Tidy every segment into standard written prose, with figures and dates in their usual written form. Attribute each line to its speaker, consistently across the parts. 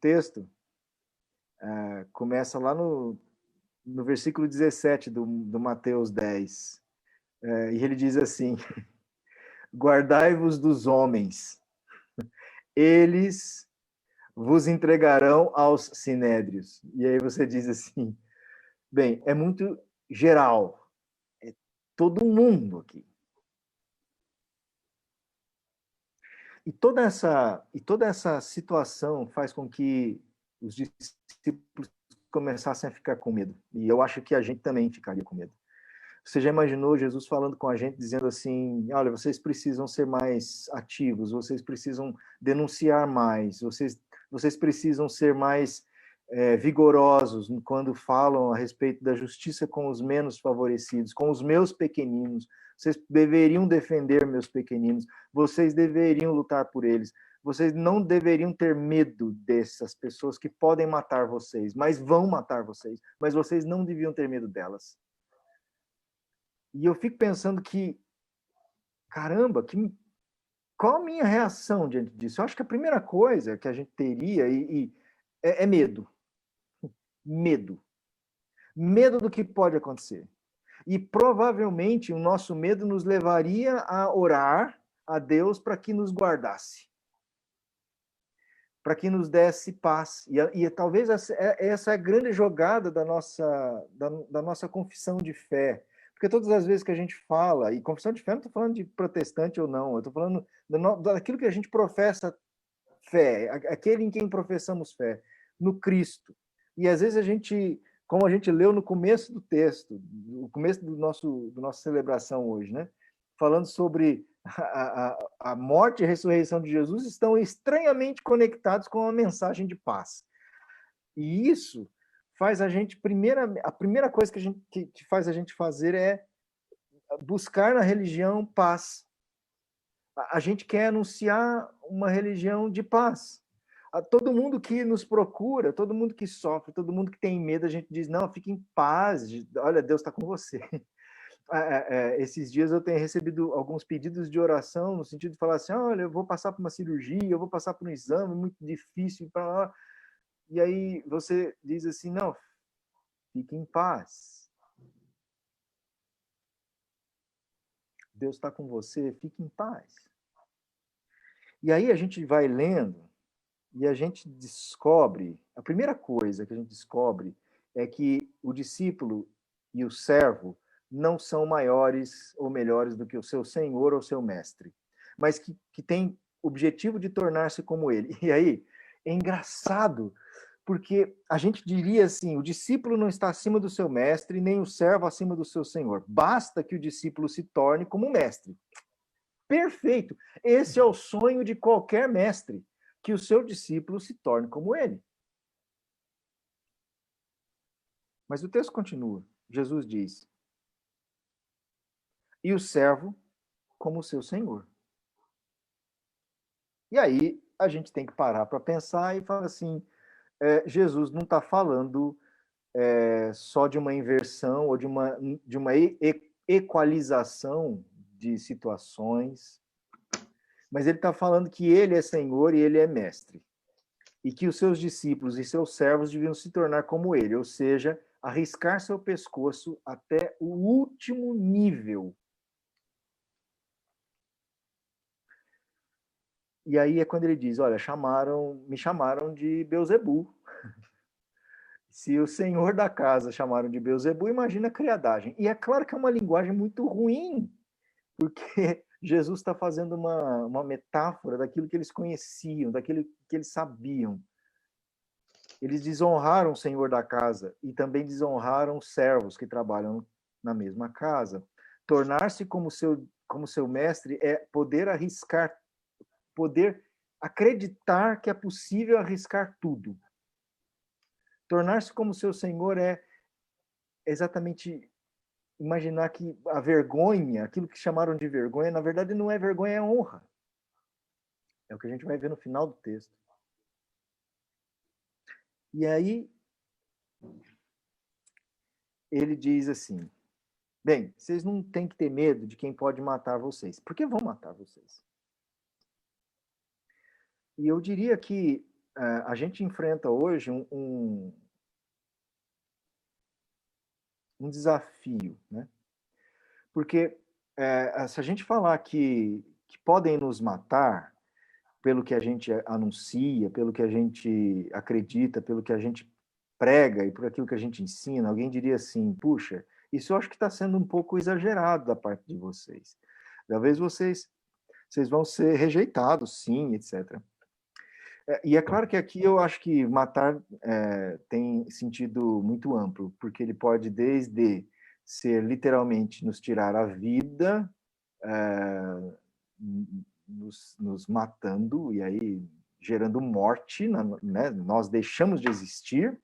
Speaker 1: texto começa lá no versículo 17 do Mateus 10. E ele diz assim: guardai-vos dos homens, eles vos entregarão aos sinédrios. E aí você diz assim, bem, é muito geral, é todo mundo aqui. E toda essa situação faz com que os discípulos começassem a ficar com medo. E eu acho que a gente também ficaria com medo. Você já imaginou Jesus falando com a gente, dizendo assim, olha, vocês precisam ser mais ativos, vocês precisam denunciar mais, vocês precisam ser mais vigorosos quando falam a respeito da justiça com os menos favorecidos, com os meus pequeninos. Vocês deveriam defender meus pequeninos, vocês deveriam lutar por eles. Vocês não deveriam ter medo dessas pessoas que podem matar vocês, mas vão matar vocês. Mas vocês não deviam ter medo delas. E eu fico pensando que, caramba, qual a minha reação diante disso? Eu acho que a primeira coisa que a gente teria é medo. Medo. Medo do que pode acontecer. E provavelmente o nosso medo nos levaria a orar a Deus para que nos guardasse, para que nos desse paz. E talvez essa é a grande jogada da nossa confissão de fé. Porque todas as vezes que a gente fala, e confissão de fé, não estou falando de protestante ou não, eu estou falando daquilo que a gente professa fé, aquele em quem professamos fé, no Cristo. E às vezes como a gente leu no começo do texto, no começo do nossa celebração hoje, né? Falando sobre a morte e a ressurreição de Jesus, estão estranhamente conectados com a mensagem de paz. E isso faz a primeira coisa que faz a gente fazer é buscar na religião paz. A gente quer anunciar uma religião de paz. A todo mundo que nos procura, todo mundo que sofre, todo mundo que tem medo, a gente diz, não, fique em paz, olha, Deus está com você. Esses dias eu tenho recebido alguns pedidos de oração, no sentido de falar assim, olha, eu vou passar por uma cirurgia, eu vou passar por um exame muito difícil, e aí você diz assim, não, fique em paz. Deus está com você, fique em paz. E aí a gente vai lendo, e a gente descobre, a primeira coisa que a gente descobre é que o discípulo e o servo não são maiores ou melhores do que o seu senhor ou seu mestre, mas que tem objetivo de tornar-se como ele. E aí, é engraçado, porque a gente diria assim, o discípulo não está acima do seu mestre, nem o servo acima do seu senhor. Basta que o discípulo se torne como mestre. Perfeito! Esse é o sonho de qualquer mestre, que o seu discípulo se torne como ele. Mas o texto continua. Jesus diz, e o servo como o seu senhor. E aí a gente tem que parar para pensar e falar assim, Jesus não está falando só de uma inversão ou de uma equalização de situações, mas ele está falando que ele é Senhor e ele é mestre. E que os seus discípulos e seus servos deviam se tornar como ele, ou seja, arriscar seu pescoço até o último nível. E aí é quando ele diz, olha, me chamaram de Beelzebu. Se o senhor da casa chamaram de Beelzebu, imagina a criadagem. E é claro que é uma linguagem muito ruim, porque Jesus está fazendo uma metáfora daquilo que eles conheciam, daquilo que eles sabiam. Eles desonraram o senhor da casa e também desonraram os servos que trabalham na mesma casa. Tornar-se como seu mestre é poder arriscar, poder acreditar que é possível arriscar tudo. Tornar-se como seu senhor é exatamente imaginar que a vergonha, aquilo que chamaram de vergonha, na verdade não é vergonha, é honra. É o que a gente vai ver no final do texto. E aí ele diz assim, bem, vocês não têm que ter medo de quem pode matar vocês, porque vão matar vocês. E eu diria que a gente enfrenta hoje um desafio, né? Porque se a gente falar que podem nos matar pelo que a gente anuncia, pelo que a gente acredita, pelo que a gente prega e por aquilo que a gente ensina, alguém diria assim, puxa, isso eu acho que está sendo um pouco exagerado da parte de vocês. Talvez vocês vão ser rejeitados, sim, etc. E é claro que aqui eu acho que matar tem sentido muito amplo, porque ele pode desde ser literalmente nos tirar a vida, é, nos matando, e aí gerando morte, né? Nós deixamos de existir,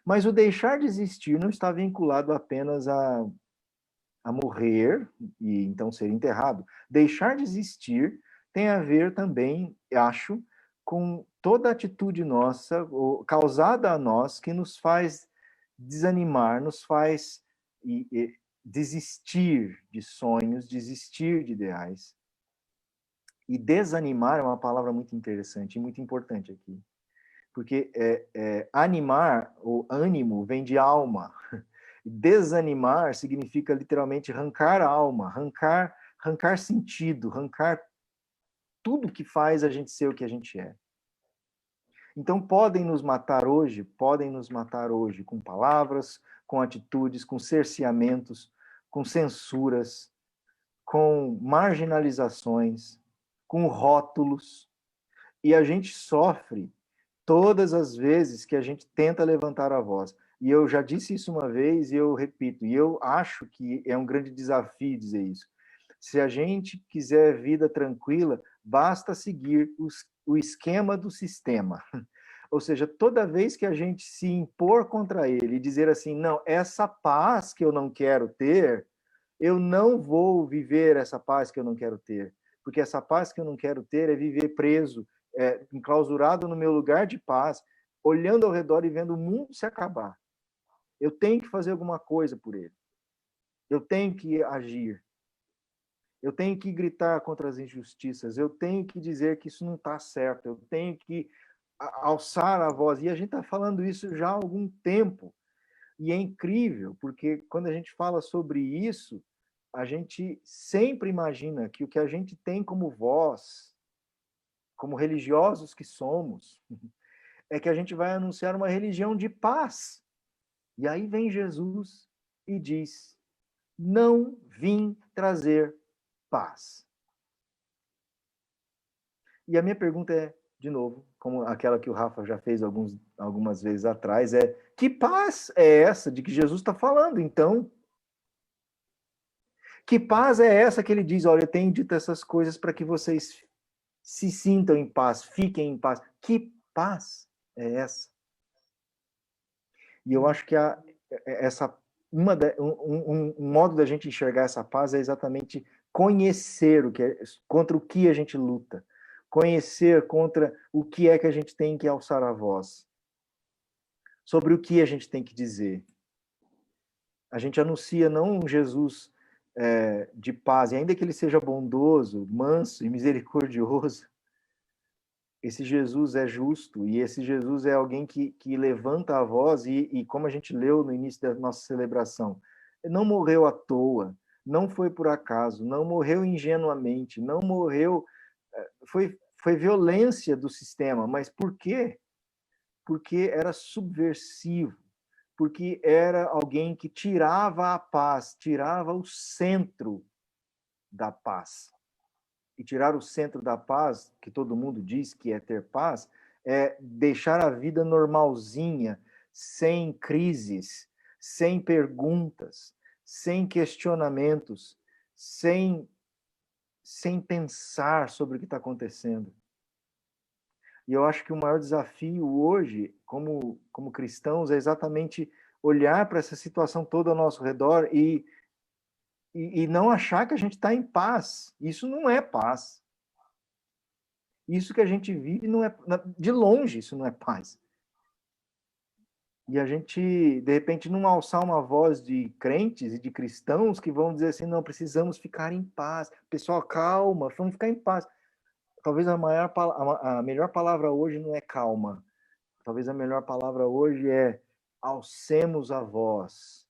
Speaker 1: mas o deixar de existir não está vinculado apenas a morrer e então ser enterrado. Deixar de existir tem a ver também, acho, com toda atitude nossa, causada a nós, que nos faz desanimar, nos faz desistir de sonhos, desistir de ideais. E desanimar é uma palavra muito interessante e muito importante aqui. Porque animar, ou ânimo, vem de alma. Desanimar significa literalmente arrancar a alma, arrancar sentido, arrancar tudo que faz a gente ser o que a gente é. Então podem nos matar hoje com palavras, com atitudes, com cerceamentos, com censuras, com marginalizações, com rótulos, e a gente sofre todas as vezes que a gente tenta levantar a voz. E eu já disse isso uma vez e eu repito, e eu acho que é um grande desafio dizer isso. Se a gente quiser vida tranquila, basta seguir o esquema do sistema. Ou seja, toda vez que a gente se impor contra ele e dizer assim, não, essa paz que eu não quero ter, eu não vou viver essa paz que eu não quero ter. Porque essa paz que eu não quero ter é viver preso, enclausurado no meu lugar de paz, olhando ao redor e vendo o mundo se acabar. Eu tenho que fazer alguma coisa por ele. Eu tenho que agir. Eu tenho que gritar contra as injustiças. Eu tenho que dizer que isso não está certo. Eu tenho que alçar a voz. E a gente está falando isso já há algum tempo. E é incrível, porque quando a gente fala sobre isso, a gente sempre imagina que o que a gente tem como voz, como religiosos que somos, é que a gente vai anunciar uma religião de paz. E aí vem Jesus e diz: não vim trazer paz. E a minha pergunta é, de novo, como aquela que o Rafa já fez algumas vezes atrás, é: que paz é essa de que Jesus está falando, então? Que paz é essa que ele diz? Olha, eu tenho dito essas coisas para que vocês se sintam em paz, fiquem em paz. Que paz é essa? E eu acho que essa um modo da gente enxergar essa paz é exatamente conhecer contra o que a gente luta, conhecer contra o que é que a gente tem que alçar a voz, sobre o que a gente tem que dizer. A gente anuncia não um Jesus de paz, e ainda que ele seja bondoso, manso e misericordioso, esse Jesus é justo, e esse Jesus é alguém que levanta a voz, e como a gente leu no início da nossa celebração, não morreu à toa, não foi por acaso, não morreu ingenuamente, não morreu, foi violência do sistema, mas por quê? Porque era subversivo, porque era alguém que tirava a paz, tirava o centro da paz. E tirar o centro da paz, que todo mundo diz que é ter paz, é deixar a vida normalzinha, sem crises, sem perguntas, sem questionamentos, sem pensar sobre o que está acontecendo. E eu acho que o maior desafio hoje, como cristãos, é exatamente olhar para essa situação toda ao nosso redor e não achar que a gente está em paz. Isso não é paz. Isso que a gente vive não é, de longe, isso não é paz. E a gente, de repente, não alçar uma voz de crentes e de cristãos que vão dizer assim, não, precisamos ficar em paz. Pessoal, calma, vamos ficar em paz. talvez a melhor palavra hoje não é calma. Talvez a melhor palavra hoje é alcemos a voz.